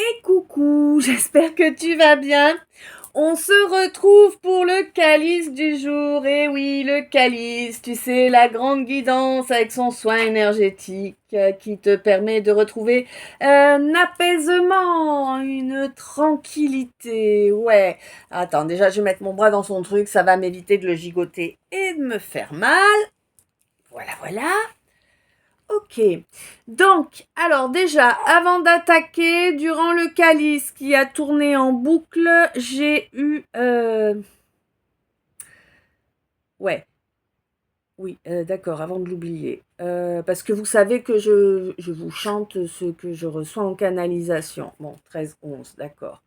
Et coucou, j'espère que tu vas bien. On se retrouve pour le calice du jour. Et oui, le calice, tu sais, la grande guidance avec son soin énergétique qui te permet de retrouver un apaisement, une tranquillité. Ouais. Attends, déjà, je vais mettre mon bras dans son truc, ça va m'éviter de le gigoter et de me faire mal. Voilà, voilà. Ok, donc, alors déjà, avant d'attaquer, durant le calice qui a tourné en boucle, j'ai eu... Ouais, oui, d'accord, avant de l'oublier. Parce que vous savez que je vous chante ce que je reçois en canalisation. Bon, 13-11, d'accord.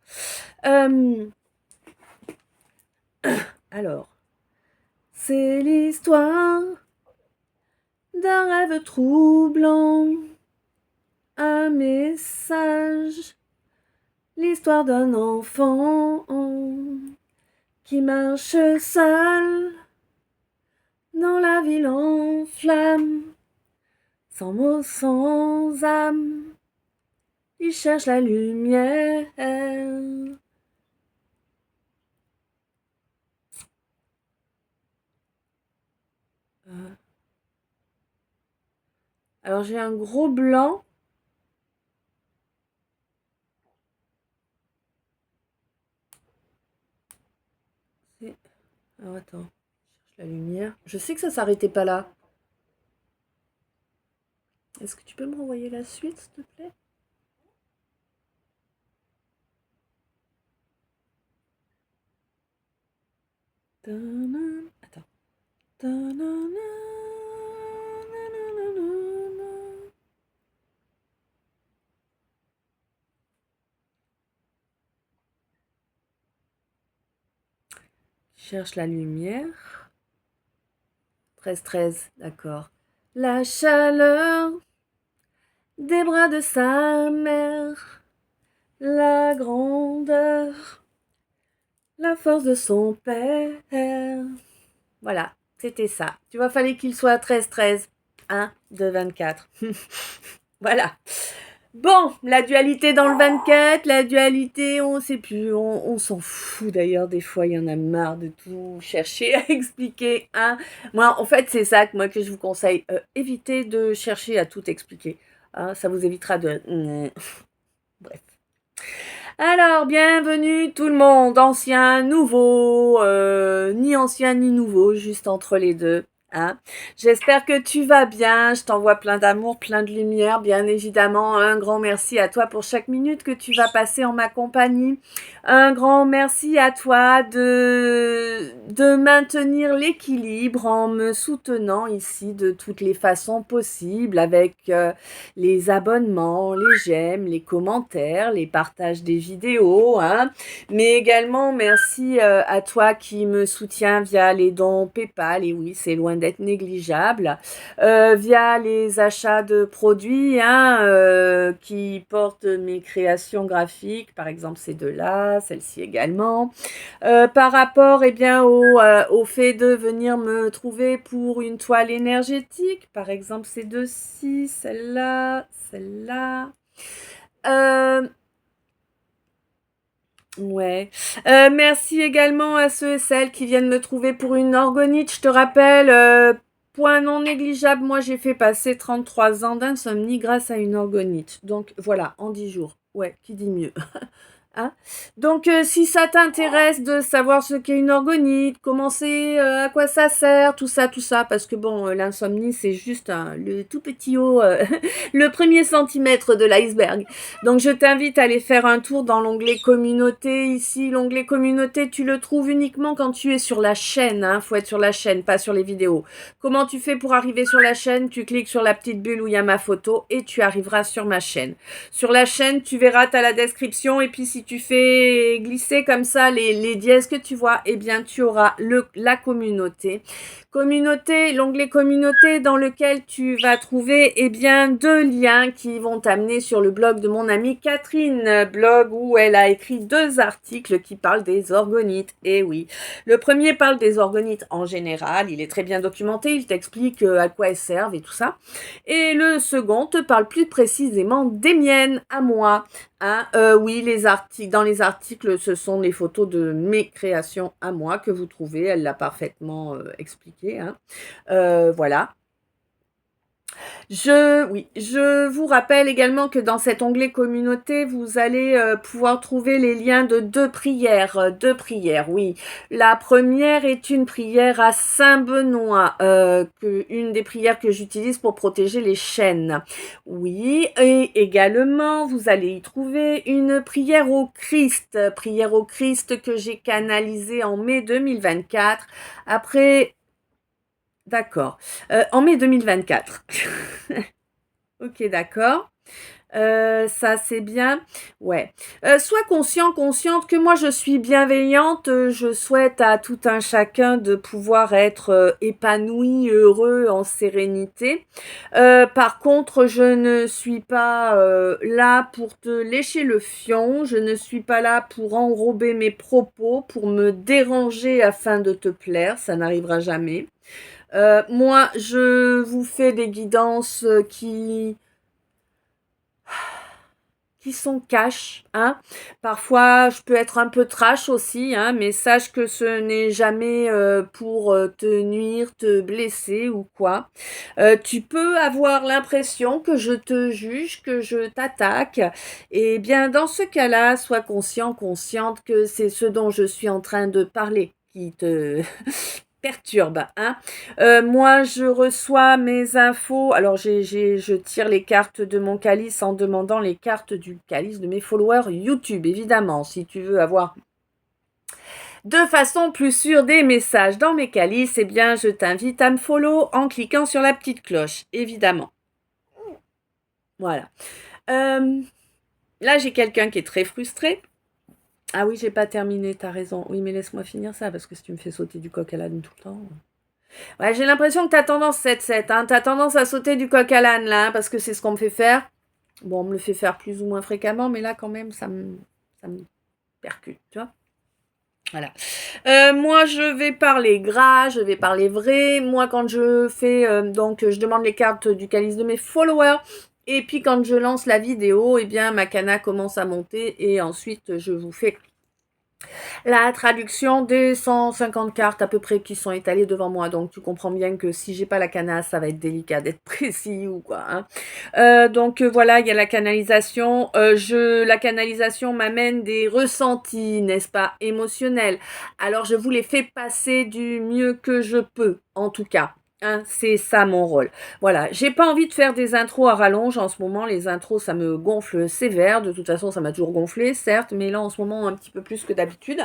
Euh, alors, c'est l'histoire d'un rêve troublant, un message. L'histoire d'un enfant qui marche seul dans la ville en flammes, sans mots, sans âme. Il cherche la lumière. Alors j'ai un gros blanc. Alors attends, je cherche la lumière. Je sais que ça s'arrêtait pas là. Est-ce que tu peux me renvoyer la suite, s'il te plaît? Attends. Cherche la lumière. 13-13, d'accord. La chaleur des bras de sa mère, la grandeur, la force de son père. Voilà, c'était ça. Tu vois, fallait qu'il soit 13-13. 1, 2, 24. Voilà. Bon, la dualité dans le 24, la dualité, on sait plus, on s'en fout d'ailleurs, des fois il y en a marre de tout chercher à expliquer. Hein. Moi, en fait, c'est ça que je vous conseille. Évitez de chercher à tout expliquer. Hein, ça vous évitera de... Bref. Alors, bienvenue tout le monde, ancien, nouveau, ni ancien ni nouveau, juste entre les deux. Hein. J'espère que tu vas bien, je t'envoie plein d'amour, plein de lumière, bien évidemment. Un grand merci à toi pour chaque minute que tu vas passer en ma compagnie. Un grand merci à toi de maintenir l'équilibre en me soutenant ici de toutes les façons possibles avec les abonnements, les j'aime, les commentaires, les partages des vidéos, hein. Mais également merci à toi qui me soutient via les dons PayPal, et oui, c'est loin d'être négligeable, via les achats de produits hein, qui portent mes créations graphiques, par exemple ces deux-là, celle-ci également. Par rapport eh bien, au fait de venir me trouver pour une toile énergétique, par exemple ces deux-ci, celle-là, celle-là. Ouais. Merci également à ceux et celles qui viennent me trouver pour une orgonite. Je te rappelle, point non négligeable, moi j'ai fait passer 33 ans d'insomnie grâce à une orgonite. Donc voilà, en 10 jours. Ouais, qui dit mieux. Hein. Donc, si ça t'intéresse de savoir ce qu'est une orgonite, comment c'est, à quoi ça sert, tout ça, parce que bon, l'insomnie, c'est juste le tout petit haut, le premier centimètre de l'iceberg. Donc, je t'invite à aller faire un tour dans l'onglet communauté. Ici, l'onglet communauté, tu le trouves uniquement quand tu es sur la chaîne. Hein. Faut être sur la chaîne, pas sur les vidéos. Comment tu fais pour arriver sur la chaîne? Tu cliques sur la petite bulle où il y a ma photo et tu arriveras sur ma chaîne. Sur la chaîne, tu verras, tu as la description et puis si tu fais glisser comme ça les dièses que tu vois, eh bien tu auras la communauté. Communauté, l'onglet communauté dans lequel tu vas trouver eh bien 2 liens qui vont t'amener sur le blog de mon amie Catherine, blog où elle a écrit 2 articles qui parlent des orgonites. Et oui, le premier parle des orgonites en général, il est très bien documenté, il t'explique à quoi elles servent et tout ça. Et le second te parle plus précisément des miennes à moi. Hein, oui, les articles, dans les articles, ce sont les photos de mes créations à moi que vous trouvez. Elle l'a parfaitement expliqué. Hein. Voilà. Oui, je vous rappelle également que dans cet onglet communauté, vous allez pouvoir trouver les liens de deux prières, oui. La première est une prière à Saint-Benoît, une des prières que j'utilise pour protéger les chênes. Oui, et également, vous allez y trouver une prière au Christ que j'ai canalisée en mai 2024. Après, d'accord, en mai 2024. Ok, d'accord. Ça, c'est bien. Ouais. Sois conscient, consciente que moi, je suis bienveillante. Je souhaite à tout un chacun de pouvoir être épanoui, heureux, en sérénité. Par contre, je ne suis pas là pour te lécher le fion. Je ne suis pas là pour enrober mes propos, pour me déranger afin de te plaire. Ça n'arrivera jamais. Moi, je vous fais des guidances qui sont cash, hein. Parfois, je peux être un peu trash aussi, hein, mais sache que ce n'est jamais pour te nuire, te blesser ou quoi. Tu peux avoir l'impression que je te juge, que je t'attaque. Et bien, dans ce cas-là, sois conscient, consciente que c'est ce dont je suis en train de parler qui te perturbe, hein. Moi, je reçois mes infos. Alors, je tire les cartes de mon calice en demandant les cartes du calice de mes followers YouTube, évidemment. Si tu veux avoir de façon plus sûre des messages dans mes calices, eh bien, je t'invite à me follow en cliquant sur la petite cloche, évidemment. Voilà. Là, j'ai quelqu'un qui est très frustré. Ah oui, j'ai pas terminé, t'as raison. Oui, mais laisse-moi finir ça, parce que si tu me fais sauter du coq à l'âne tout le temps... Ouais, j'ai l'impression que t'as tendance 7-7, hein. T'as tendance à sauter du coq à l'âne, là, hein, parce que c'est ce qu'on me fait faire. Bon, on me le fait faire plus ou moins fréquemment, mais là, quand même, ça me percute, tu vois. Voilà. Moi, je vais parler gras, je vais parler vrai. Moi, quand je fais, donc, je demande les cartes du calice de mes followers. Et puis, quand je lance la vidéo, eh bien, ma cana commence à monter. Et ensuite, je vous fais la traduction des 150 cartes à peu près qui sont étalées devant moi. Donc tu comprends bien que si j'ai pas la canasse, ça va être délicat d'être précis ou quoi. Hein. Donc voilà, il y a la canalisation. La canalisation m'amène des ressentis, n'est-ce pas, émotionnels. Alors je vous les fais passer du mieux que je peux, en tout cas. Hein, c'est ça mon rôle. Voilà, j'ai pas envie de faire des intros à rallonge en ce moment. Les intros, ça me gonfle sévère. De toute façon, ça m'a toujours gonflé, certes, mais là en ce moment un petit peu plus que d'habitude.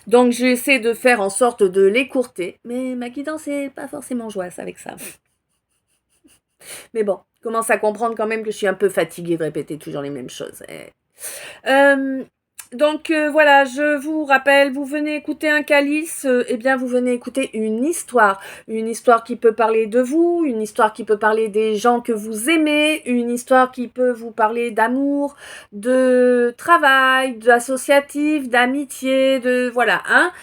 Donc j'essaie de faire en sorte de l'écourter, mais ma guidance n'est pas forcément joyeuse avec ça. Mais bon, commence à comprendre quand même que je suis un peu fatiguée de répéter toujours les mêmes choses. Donc voilà, je vous rappelle, vous venez écouter un calice, eh bien vous venez écouter une histoire qui peut parler de vous, une histoire qui peut parler des gens que vous aimez, une histoire qui peut vous parler d'amour, de travail, d'associatif, d'amitié, de voilà, hein.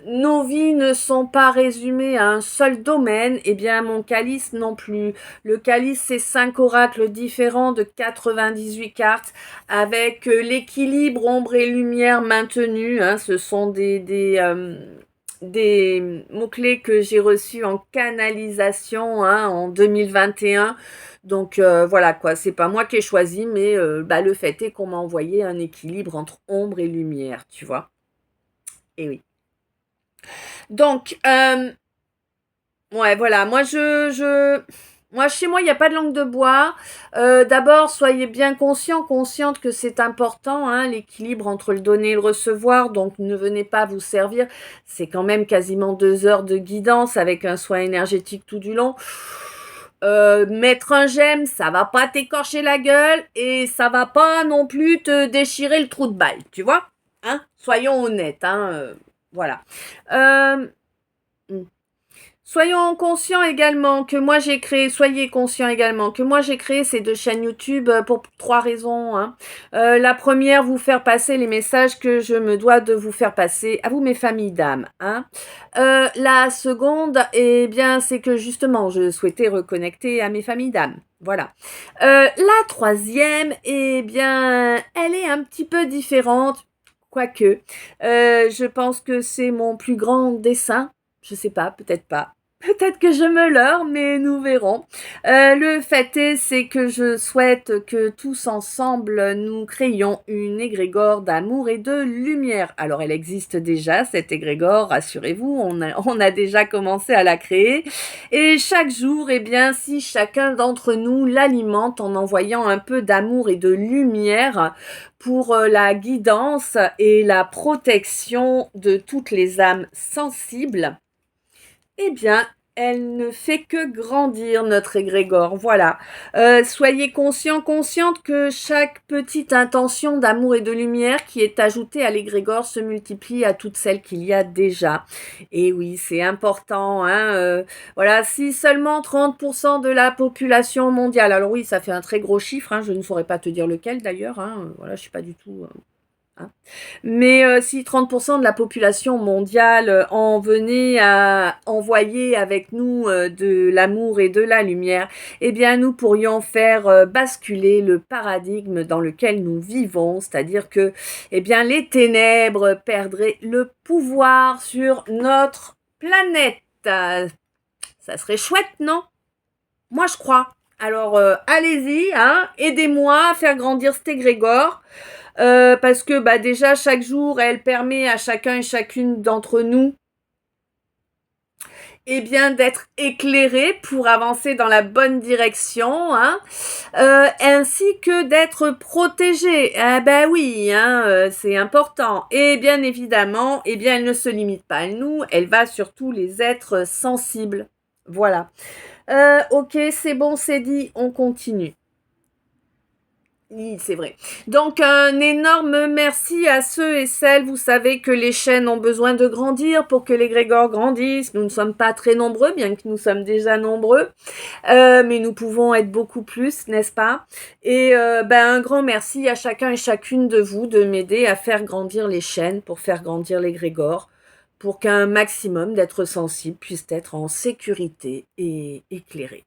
Nos vies ne sont pas résumées à un seul domaine, eh bien mon calice non plus. Le calice, c'est 5 oracles différents de 98 cartes avec l'équilibre ombre et lumière maintenu. Hein, ce sont des mots-clés que j'ai reçus en canalisation en 2021. Donc voilà quoi, c'est pas moi qui ai choisi, mais le fait est qu'on m'a envoyé un équilibre entre ombre et lumière, tu vois. Et oui. Donc, ouais, voilà, moi chez moi, il n'y a pas de langue de bois. D'abord, soyez bien consciente que c'est important, hein, l'équilibre entre le donner et le recevoir. Donc, ne venez pas vous servir. C'est quand même quasiment 2 heures de guidance avec un soin énergétique tout du long. Mettre un j'aime, ça va pas t'écorcher la gueule et ça va pas non plus te déchirer le trou de balle, tu vois, hein, soyons honnêtes, hein, voilà. Soyez conscients également que moi j'ai créé ces 2 chaînes YouTube pour 3 raisons. Hein. La première, vous faire passer les messages que je me dois de vous faire passer à vous, mes familles d'âme. Hein. La seconde, eh bien, c'est que justement, je souhaitais reconnecter à mes familles d'âme. Voilà. La troisième, eh bien, elle est un petit peu différente, quoique. Je pense que c'est mon plus grand dessin. Je sais pas, peut-être pas. Peut-être que je me leurre, mais nous verrons. Le fait est, c'est que je souhaite que tous ensemble, nous créions une égrégore d'amour et de lumière. Alors, elle existe déjà, cette égrégore, rassurez-vous, on a déjà commencé à la créer. Et chaque jour, eh bien, si chacun d'entre nous l'alimente en envoyant un peu d'amour et de lumière pour la guidance et la protection de toutes les âmes sensibles, eh bien, elle ne fait que grandir notre égrégore. Voilà. Soyez conscients, conscientes que chaque petite intention d'amour et de lumière qui est ajoutée à l'égrégore se multiplie à toutes celles qu'il y a déjà. Et oui, c'est important. Hein, voilà, si seulement 30% de la population mondiale, alors oui, ça fait un très gros chiffre, hein, je ne saurais pas te dire lequel d'ailleurs. Hein, voilà, je suis pas du tout... hein. Mais si 30% de la population mondiale en venait à envoyer avec nous de l'amour et de la lumière, eh bien nous pourrions faire basculer le paradigme dans lequel nous vivons, c'est-à-dire que eh bien les ténèbres perdraient le pouvoir sur notre planète. Ça serait chouette, non? Moi je crois. Alors allez-y, hein, aidez-moi à faire grandir cet égrégore. Parce que bah, déjà, chaque jour, elle permet à chacun et chacune d'entre nous eh bien, d'être éclairés pour avancer dans la bonne direction, hein, ainsi que d'être protégés. Ah ben oui, hein, c'est important. Et bien évidemment, eh bien, elle ne se limite pas à nous, elle va sur tous les êtres sensibles. Voilà. Ok, c'est bon, c'est dit, on continue. Oui, c'est vrai. Donc, un énorme merci à ceux et celles, vous savez que les chaînes ont besoin de grandir pour que les Grégor grandissent. Nous ne sommes pas très nombreux, bien que nous sommes déjà nombreux, mais nous pouvons être beaucoup plus, n'est-ce pas? Et un grand merci à chacun et chacune de vous de m'aider à faire grandir les chaînes, pour faire grandir les Grégor, pour qu'un maximum d'êtres sensibles puissent être en sécurité et éclairés.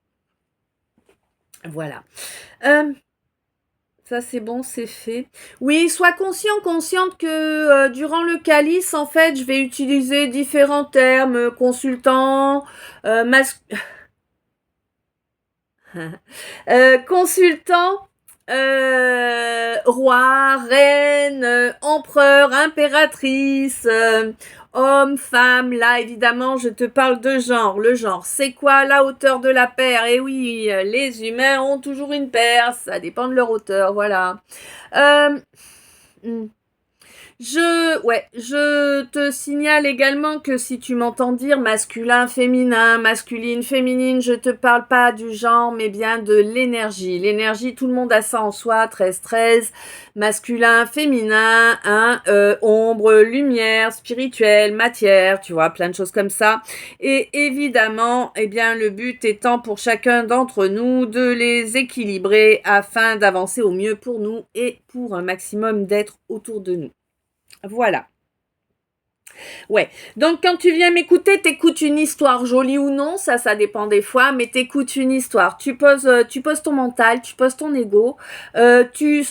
Voilà. Ça, c'est bon, c'est fait. Oui, sois conscient, consciente que durant le calice, en fait, je vais utiliser différents termes, consultant, consultant, roi, reine, empereur, impératrice, homme, femme. Là, évidemment, je te parle de genre. Le genre, c'est quoi la hauteur de la paire? Et oui, les humains ont toujours une paire. Ça dépend de leur hauteur, voilà. Hmm. Je te signale également que si tu m'entends dire masculin, féminin, masculine, féminine, je te parle pas du genre, mais bien de l'énergie. L'énergie, tout le monde a ça en soi, 13-13, masculin, féminin, hein, ombre, lumière, spirituelle, matière, tu vois, plein de choses comme ça. Et évidemment, eh bien, le but étant pour chacun d'entre nous de les équilibrer afin d'avancer au mieux pour nous et pour un maximum d'êtres autour de nous. Voilà. Ouais. Donc, quand tu viens m'écouter, t'écoutes une histoire, jolie ou non, ça dépend des fois, mais t'écoutes une histoire. Tu poses ton mental, tu poses ton ego, tu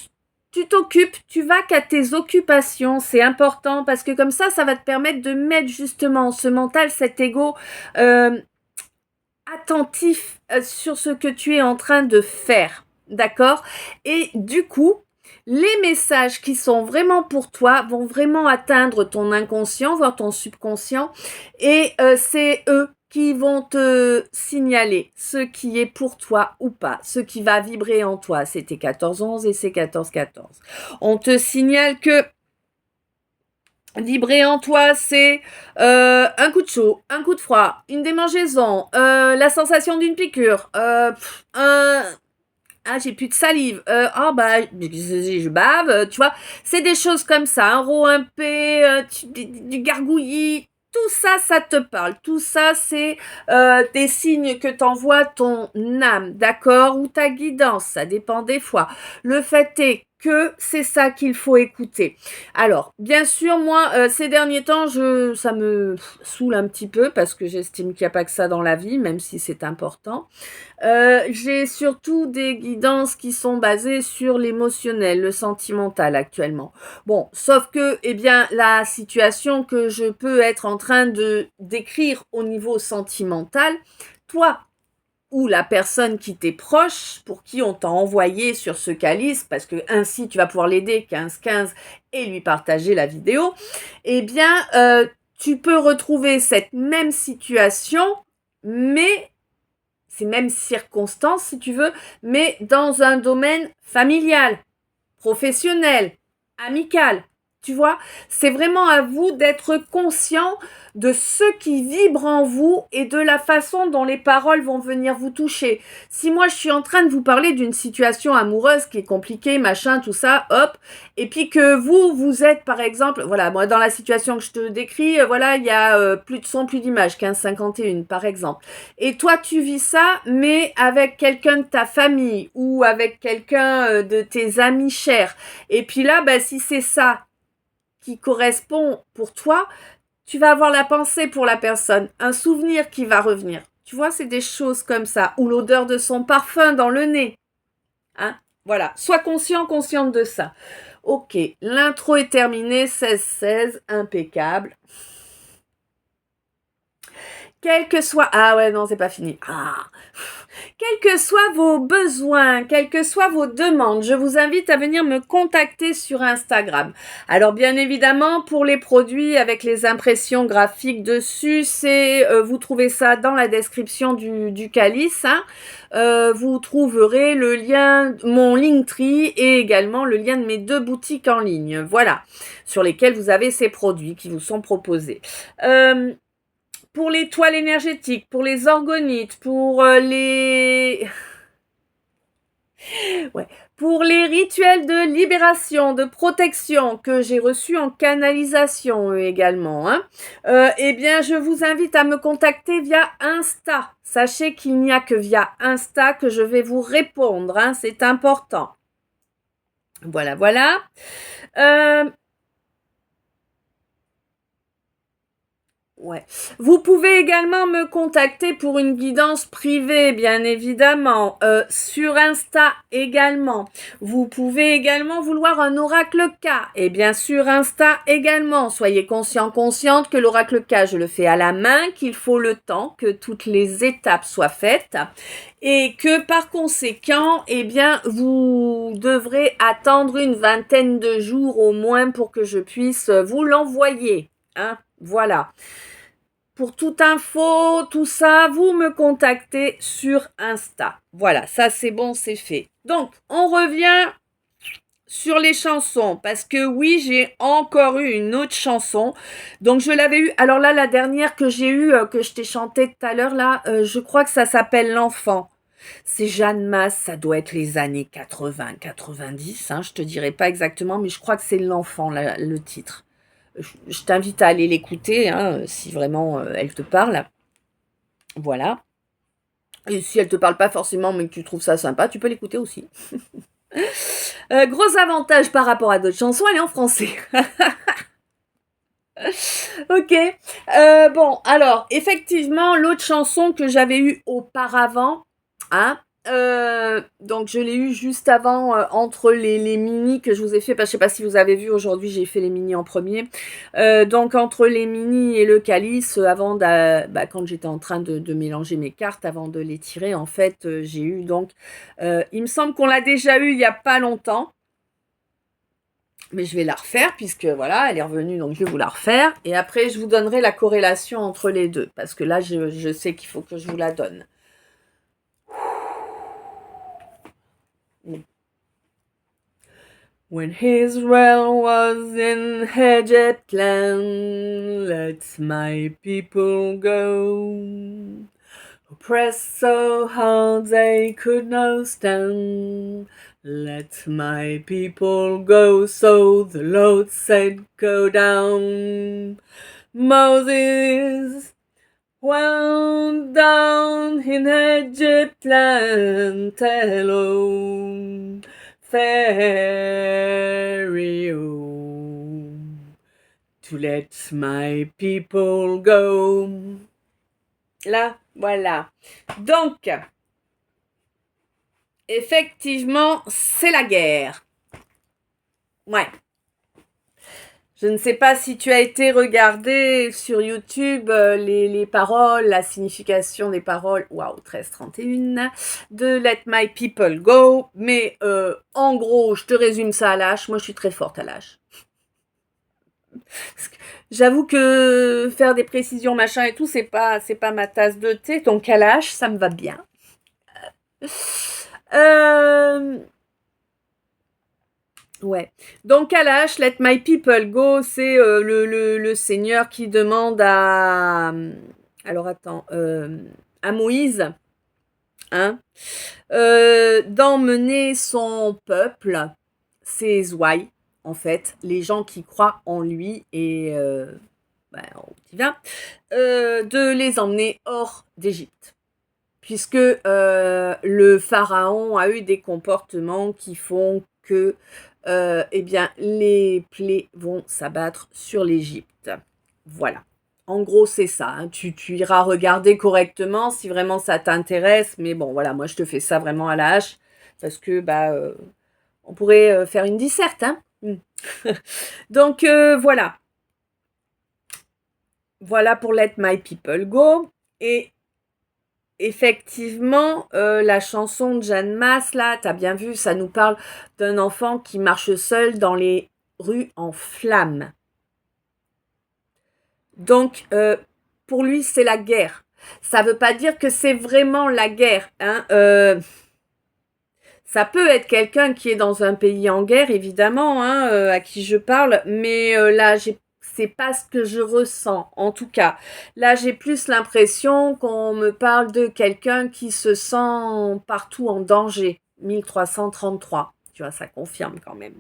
t'occupes, tu vas qu'à tes occupations, c'est important parce que comme ça va te permettre de mettre justement ce mental, cet ego attentif sur ce que tu es en train de faire, d'accord? Et du coup, les messages qui sont vraiment pour toi vont vraiment atteindre ton inconscient, voire ton subconscient, et c'est eux qui vont te signaler ce qui est pour toi ou pas, ce qui va vibrer en toi. C'est tes 14-11 et c'est 14-14. On te signale que vibrer en toi, c'est un coup de chaud, un coup de froid, une démangeaison, la sensation d'une piqûre, j'ai plus de salive. Je bave, tu vois. C'est des choses comme ça. Un rot, un P, du gargouillis. Tout ça, ça te parle. Tout ça, c'est des signes que t'envoie ton âme, d'accord? Ou ta guidance, ça dépend des fois. Le fait est que c'est ça qu'il faut écouter. Alors, bien sûr, moi, ces derniers temps, ça me saoule un petit peu parce que j'estime qu'il n'y a pas que ça dans la vie, même si c'est important. J'ai surtout des guidances qui sont basées sur l'émotionnel, le sentimental actuellement. Bon, sauf que, eh bien, la situation que je peux être en train de décrire au niveau sentimental, toi, ou la personne qui t'est proche, pour qui on t'a envoyé sur ce calice, parce que ainsi tu vas pouvoir l'aider 15-15 et lui partager la vidéo, eh bien, tu peux retrouver cette même situation, mais ces mêmes circonstances, si tu veux, mais dans un domaine familial, professionnel, amical. Tu vois, c'est vraiment à vous d'être conscient de ce qui vibre en vous et de la façon dont les paroles vont venir vous toucher. Si moi je suis en train de vous parler d'une situation amoureuse qui est compliquée, machin, tout ça, hop, et puis que vous êtes par exemple, voilà, moi dans la situation que je te décris, voilà, il y a plus de son, plus d'images, 15-51 par exemple. Et toi tu vis ça, mais avec quelqu'un de ta famille ou avec quelqu'un de tes amis chers. Et puis là, si c'est ça qui correspond pour toi, tu vas avoir la pensée pour la personne, un souvenir qui va revenir. Tu vois, c'est des choses comme ça. Ou l'odeur de son parfum dans le nez. Hein? Voilà, sois consciente de ça. Ok, l'intro est terminée, 16-16, impeccable. Quel que soit... Ah ouais, non, c'est pas fini. Quels que soient vos besoins, quelles que soient vos demandes, je vous invite à venir me contacter sur Instagram. Alors bien évidemment, pour les produits avec les impressions graphiques dessus, vous trouvez ça dans la description du calice. Vous trouverez le lien, mon Linktree et également le lien de mes 2 boutiques en ligne. Voilà, sur lesquelles vous avez ces produits qui vous sont proposés. Pour les toiles énergétiques, pour les orgonites, pour les rituels de libération, de protection que j'ai reçus en canalisation également, eh bien, je vous invite à me contacter via Insta. Sachez qu'il n'y a que via Insta que je vais vous répondre, c'est important. Voilà. Vous pouvez également me contacter pour une guidance privée, bien évidemment, sur Insta également. Vous pouvez également vouloir un oracle K, et bien sur Insta également. Soyez consciente que l'oracle K, je le fais à la main, qu'il faut le temps, que toutes les étapes soient faites, et que par conséquent, eh bien, vous devrez attendre une vingtaine de jours au moins pour que je puisse vous l'envoyer. Voilà. Pour toute info, tout ça, vous me contactez sur Insta. Voilà, ça c'est bon, c'est fait. Donc, on revient sur les chansons, parce que oui, j'ai encore eu une autre chanson. Donc, je l'avais eu, alors là, la dernière que j'ai eue, que je t'ai chantée tout à l'heure, là, je crois que ça s'appelle L'Enfant. C'est Jeanne Masse, ça doit être les années 80-90, je te dirai pas exactement, mais je crois que c'est L'Enfant, le titre. Je t'invite à aller l'écouter, si vraiment elle te parle. Voilà. Et si elle te parle pas forcément, mais que tu trouves ça sympa, tu peux l'écouter aussi. Gros avantage par rapport à d'autres chansons, elle est en français. Ok. Bon, alors, effectivement, l'autre chanson que j'avais eue auparavant, donc je l'ai eu juste avant entre les mini que je vous ai fait, parce que je sais pas si vous avez vu, aujourd'hui j'ai fait les mini en premier, donc entre les mini et le calice, avant quand j'étais en train de mélanger mes cartes, avant de les tirer, en fait j'ai eu donc, il me semble qu'on l'a déjà eu il y a pas longtemps, mais je vais la refaire puisque voilà, elle est revenue, donc je vais vous la refaire, et après je vous donnerai la corrélation entre les deux, parce que là je sais qu'il faut que je vous la donne. When his realm was in Egyptland, let my people go. Oppressed so hard they could not stand. Let my people go, so the Lord said, go down. Moses went down in Egyptland alone. Pharaoh to let my people go. Là, voilà. Donc, effectivement, c'est la guerre. Ouais. Je ne sais pas si tu as été regarder sur YouTube les paroles, la signification des paroles, waouh, 13-31, de Let My People Go, mais en gros, je te résume ça à l'âge, moi je suis très forte à l'âge. J'avoue que faire des précisions, machin et tout, c'est pas ma tasse de thé, donc à l'âge, ça me va bien. Ouais. Donc Kalash, Let My People Go, c'est le Seigneur qui demande à... Alors attends, à Moïse, hein, d'emmener son peuple, ses ouailles, en fait, les gens qui croient en lui et divin, de les emmener hors d'Égypte. Puisque le pharaon a eu des comportements qui font que eh bien, les plaies vont s'abattre sur l'Égypte. Voilà. En gros, c'est ça. Hein. Tu iras regarder correctement si vraiment ça t'intéresse. Mais bon, voilà, moi, je te fais ça vraiment à la hache. Parce que, on pourrait faire une disserte. Hein. Donc, voilà. Voilà pour Let My People Go. Et effectivement, la chanson de Jeanne Masse, là, t'as bien vu, ça nous parle d'un enfant qui marche seul dans les rues en flammes. Donc, pour lui, c'est la guerre. Ça ne veut pas dire que c'est vraiment la guerre. Hein. Ça peut être quelqu'un qui est dans un pays en guerre, évidemment, hein, à qui je parle, mais là, c'est pas ce que je ressens. En tout cas, là, j'ai plus l'impression qu'on me parle de quelqu'un qui se sent partout en danger. 1333. Tu vois, ça confirme quand même.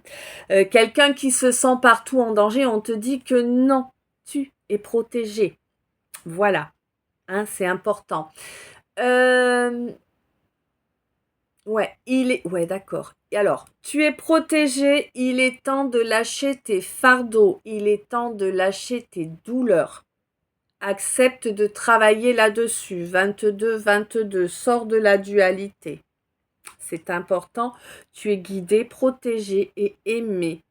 Quelqu'un qui se sent partout en danger, on te dit que non, tu es protégé. Voilà, hein, c'est important. Ouais, ouais, d'accord. Et alors, tu es protégé, il est temps de lâcher tes fardeaux, il est temps de lâcher tes douleurs. Accepte de travailler là-dessus. 22, 22, sors de la dualité. C'est important, tu es guidé, protégé et aimé,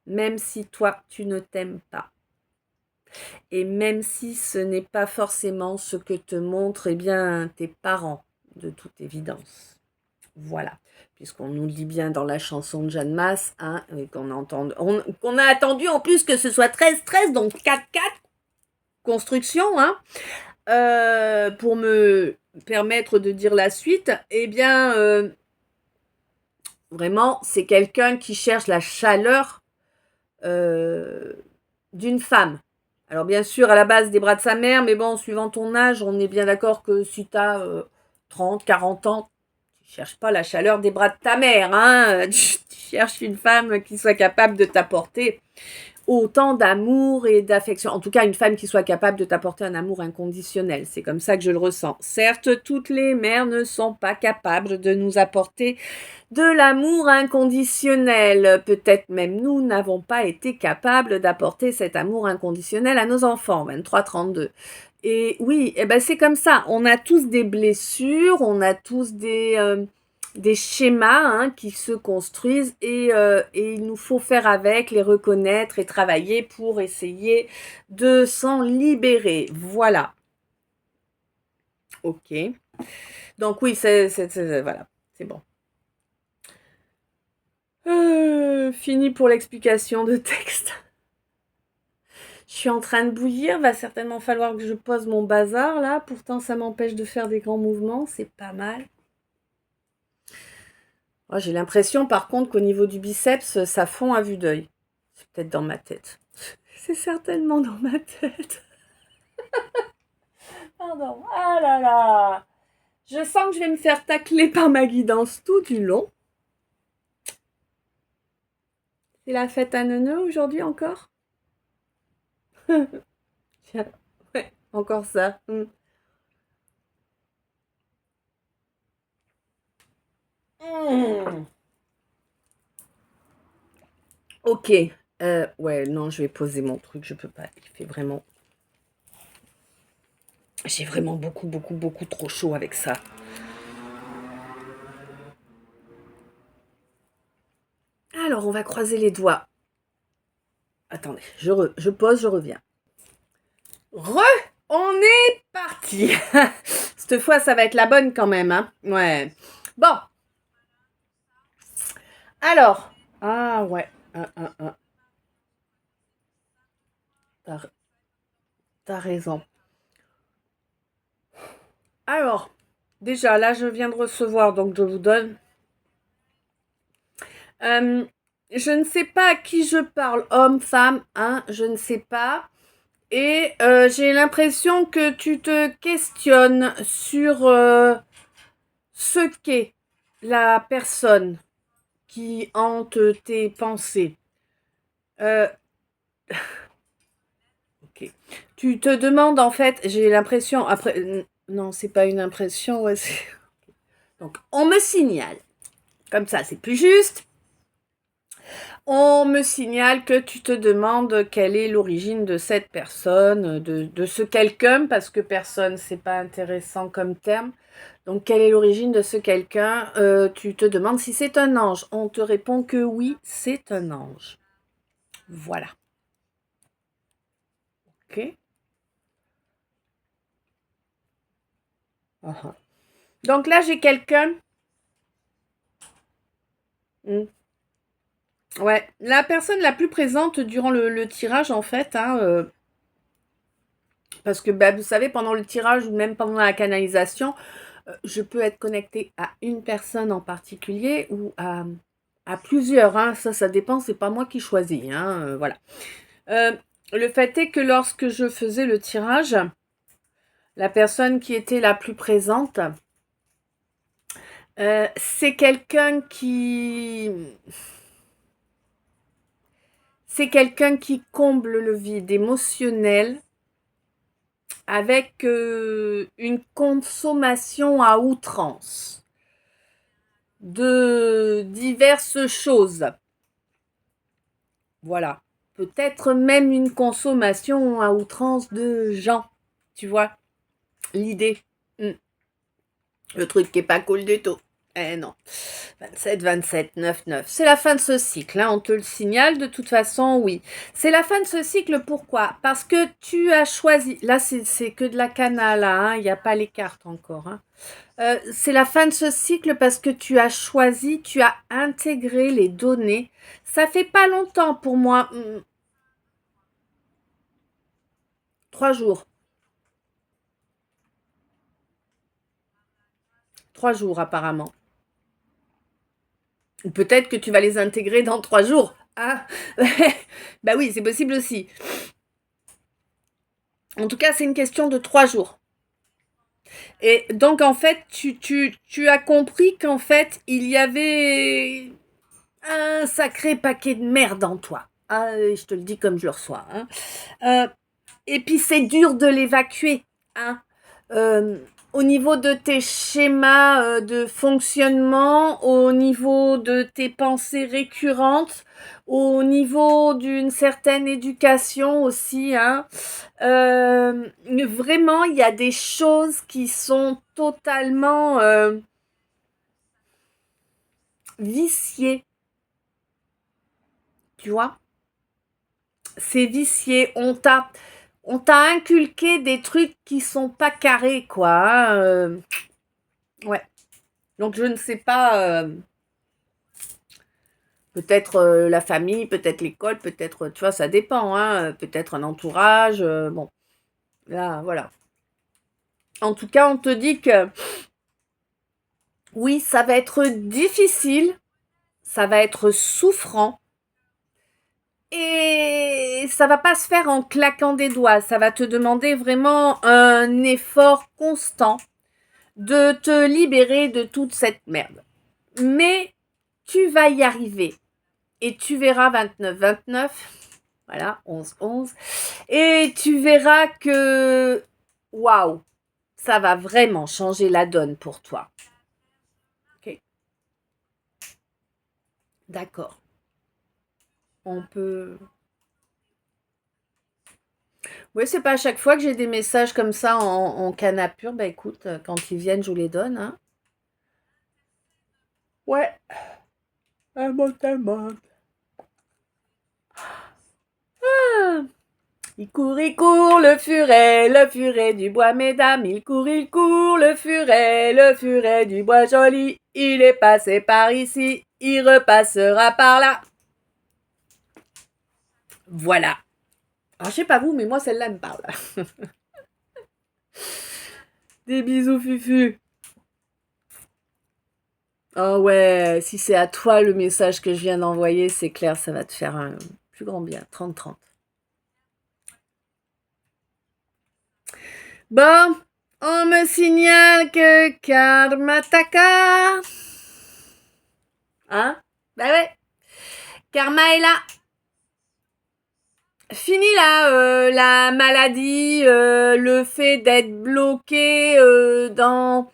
même si toi, tu ne t'aimes pas. Et même si ce n'est pas forcément ce que te montrent tes parents, de toute évidence. Voilà, puisqu'on nous le dit bien dans la chanson de Jeanne Masse, hein, qu'on a attendu en plus que ce soit 13-13, donc 4-4, construction, hein, pour me permettre de dire la suite, vraiment, c'est quelqu'un qui cherche la chaleur d'une femme. Alors bien sûr, à la base des bras de sa mère, mais bon, suivant ton âge, on est bien d'accord que si tu as 30, 40 ans, tu cherches pas la chaleur des bras de ta mère, hein. Tu cherches une femme qui soit capable de t'apporter autant d'amour et d'affection. En tout cas, une femme qui soit capable de t'apporter un amour inconditionnel. C'est comme ça que je le ressens. Certes, toutes les mères ne sont pas capables de nous apporter de l'amour inconditionnel. Peut-être même nous n'avons pas été capables d'apporter cet amour inconditionnel à nos enfants. 23-32. Et oui, c'est comme ça. On a tous des blessures, on a tous des schémas, hein, qui se construisent et il nous faut faire avec, les reconnaître et travailler pour essayer de s'en libérer. Voilà. Ok. Donc oui, voilà, c'est bon. Fini pour l'explication de texte. Je suis en train de bouillir, va certainement falloir que je pose mon bazar là, pourtant ça m'empêche de faire des grands mouvements, c'est pas mal. Oh, j'ai l'impression par contre qu'au niveau du biceps, ça fond à vue d'œil. C'est peut-être dans ma tête. C'est certainement dans ma tête. Pardon. Ah là là. Je sens que je vais me faire tacler par ma guidance tout du long. C'est la fête à Neuneu aujourd'hui encore. Tiens, ouais, encore ça. Ok. Ouais, non, je vais poser mon truc, je peux pas. Il fait vraiment... J'ai vraiment beaucoup, beaucoup, beaucoup trop chaud avec ça. Alors, on va croiser les doigts. Attendez, je pose, je reviens. On est parti. Cette fois, ça va être la bonne quand même, hein. Ouais. Bon. Alors. Ah ouais. T'as, t'as raison. Alors, déjà, là, je viens de recevoir, donc je vous donne. Je ne sais pas à qui je parle, homme, femme, hein, je ne sais pas. Et j'ai l'impression que tu te questionnes sur ce qu'est la personne qui hante tes pensées. Euh, ok. Tu te demandes en fait, j'ai l'impression, après, non, c'est pas une impression, ouais, donc on me signale, comme ça c'est plus juste. On me signale que tu te demandes quelle est l'origine de cette personne, de ce quelqu'un, parce que personne, c'est pas intéressant comme terme. Donc, quelle est l'origine de ce quelqu'un? Tu te demandes si c'est un ange. On te répond que oui, c'est un ange. Voilà. Ok. Uh-huh. Donc là, j'ai quelqu'un. Hmm. Ouais, la personne la plus présente durant le tirage, en fait, hein, parce que bah, vous savez, pendant le tirage ou même pendant la canalisation, je peux être connectée à une personne en particulier ou à plusieurs. Hein. Ça dépend, c'est pas moi qui choisis. Hein, voilà. Le fait est que lorsque je faisais le tirage, la personne qui était la plus présente, c'est quelqu'un qui... C'est quelqu'un qui comble le vide émotionnel avec une consommation à outrance de diverses choses. Voilà. Peut-être même une consommation à outrance de gens. Tu vois l'idée. Le truc qui est pas cool du tout. Eh non. 27, 27, 9, 9. C'est la fin de ce cycle, hein, on te le signale de toute façon, oui. C'est la fin de ce cycle, pourquoi? Parce que tu as choisi, là c'est que de la cana, là, hein, il n'y a pas les cartes encore. Hein. C'est la fin de ce cycle parce que tu as choisi, tu as intégré les données. Ça fait pas longtemps pour moi. 3 jours. 3 jours apparemment. Ou peut-être que tu vas les intégrer dans 3 jours. Ah, bah oui, c'est possible aussi. En tout cas, c'est une question de 3 jours. Et donc, en fait, tu as compris qu'en fait, il y avait un sacré paquet de merde en toi. Ah, je te le dis comme je le reçois. Hein. Et puis, c'est dur de l'évacuer. Hein. Euh, Au niveau de tes schémas de fonctionnement, au niveau de tes pensées récurrentes, au niveau d'une certaine éducation aussi, hein, vraiment, il y a des choses qui sont totalement viciées, tu vois. C'est vicié. On t'a inculqué des trucs qui sont pas carrés, quoi. Hein, ouais. Donc je ne sais pas. Peut-être la famille, peut-être l'école, peut-être, tu vois, ça dépend. Hein, peut-être un entourage. Bon, là, voilà. En tout cas, on te dit que oui, ça va être difficile, ça va être souffrant. Et ça va pas se faire en claquant des doigts. Ça va te demander vraiment un effort constant de te libérer de toute cette merde. Mais tu vas y arriver. Et tu verras 29, 29. Voilà, 11, 11. Et tu verras que, waouh, ça va vraiment changer la donne pour toi. Ok. D'accord. on peut... Oui, c'est pas à chaque fois que j'ai des messages comme ça en canapure. Bah écoute, quand ils viennent, je vous les donne, hein. Ouais, un mot, un mot. Ah. Il court, le furet du bois, mesdames. Il court, le furet du bois joli. Il est passé par ici, il repassera par là. Voilà. Alors, je sais pas vous, mais moi, celle-là me parle. Des bisous, Fufu. Oh ouais, si c'est à toi le message que je viens d'envoyer, c'est clair, ça va te faire un plus grand bien. 30-30. Bon, on me signale que Karmataka. Hein? Bah ouais. Karma est là. Fini là, la maladie, le fait d'être bloqué dans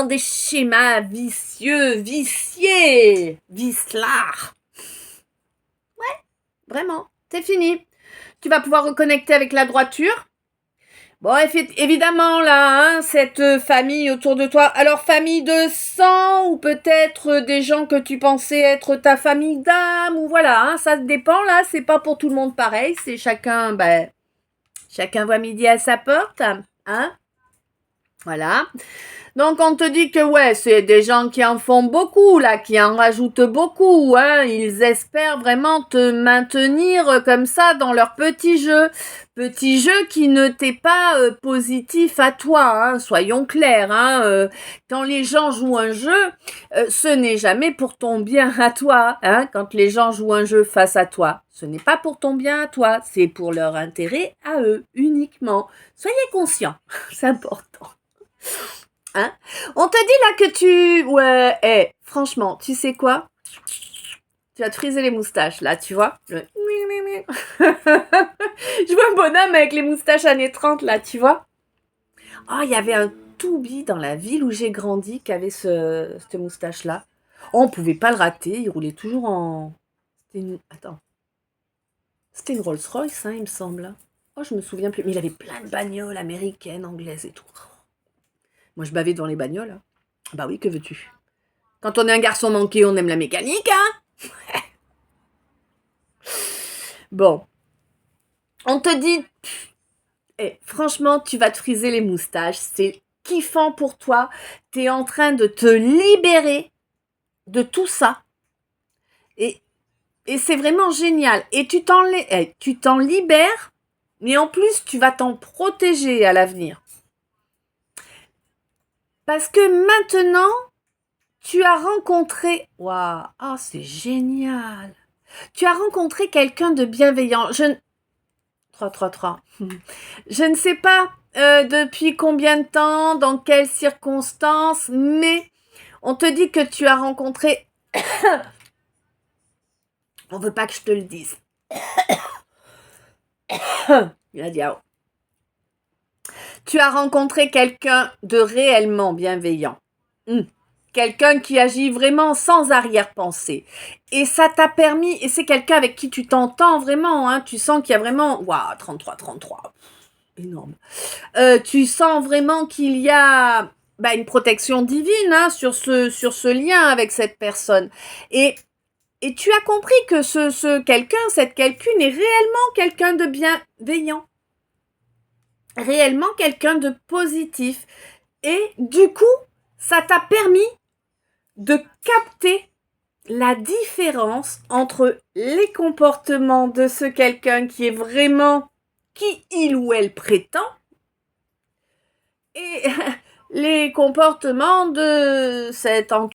des schémas viciés, vicelard. Ouais, vraiment, c'est fini. Tu vas pouvoir reconnecter avec la droiture. Bon, évidemment, là, hein, cette famille autour de toi. Alors, famille de sang ou peut-être des gens que tu pensais être ta famille d'âme ou voilà, hein, ça dépend, là. C'est pas pour tout le monde pareil. C'est chacun, chacun voit midi à sa porte, hein. Voilà. Donc, on te dit que, ouais, c'est des gens qui en font beaucoup, là, qui en rajoutent beaucoup, hein. Ils espèrent vraiment te maintenir comme ça dans leur petit jeu. Petit jeu qui ne t'est pas positif à toi, hein. Soyons clairs, hein. Quand les gens jouent un jeu, ce n'est jamais pour ton bien à toi, hein. Quand les gens jouent un jeu face à toi, ce n'est pas pour ton bien à toi, c'est pour leur intérêt à eux, uniquement. Soyez conscients, c'est important. Hein? On te dit là que tu... Ouais, franchement, tu sais quoi? Tu vas te friser les moustaches, là, tu vois? Je vois un bonhomme avec les moustaches années 30, là, tu vois? Oh, il y avait un Toubi dans la ville où j'ai grandi qui avait cette moustache-là. Oh, on pouvait pas le rater, il roulait toujours en... Attends. C'était une Rolls-Royce, hein, il me semble. Oh, je me souviens plus. Mais il avait plein de bagnoles américaines, anglaises et tout. Moi, je bavais devant les bagnoles. Hein. Bah oui, que veux-tu? Quand on est un garçon manqué, on aime la mécanique, hein? Bon. On te dit... franchement, tu vas te friser les moustaches. C'est kiffant pour toi. T'es en train de te libérer de tout ça. Et c'est vraiment génial. Et tu t'en libères, mais en plus, tu vas t'en protéger à l'avenir. Parce que maintenant, tu as rencontré... Waouh, oh, c'est génial. Tu as rencontré quelqu'un de bienveillant. 3. Je ne sais pas depuis combien de temps, dans quelles circonstances, mais on te dit que tu as rencontré... On veut pas que je te le dise. Il a dit, ah. Tu as rencontré quelqu'un de réellement bienveillant. Quelqu'un qui agit vraiment sans arrière-pensée. Et ça t'a permis, et c'est quelqu'un avec qui tu t'entends vraiment, hein, tu sens qu'il y a vraiment... Waouh, 33. Énorme. Tu sens vraiment qu'il y a une protection divine hein, sur ce lien avec cette personne. Et tu as compris que cette quelqu'une est réellement quelqu'un de bienveillant. Réellement quelqu'un de positif. Et du coup, ça t'a permis de capter la différence entre les comportements de ce quelqu'un qui est vraiment qui il ou elle prétend et les comportements de cet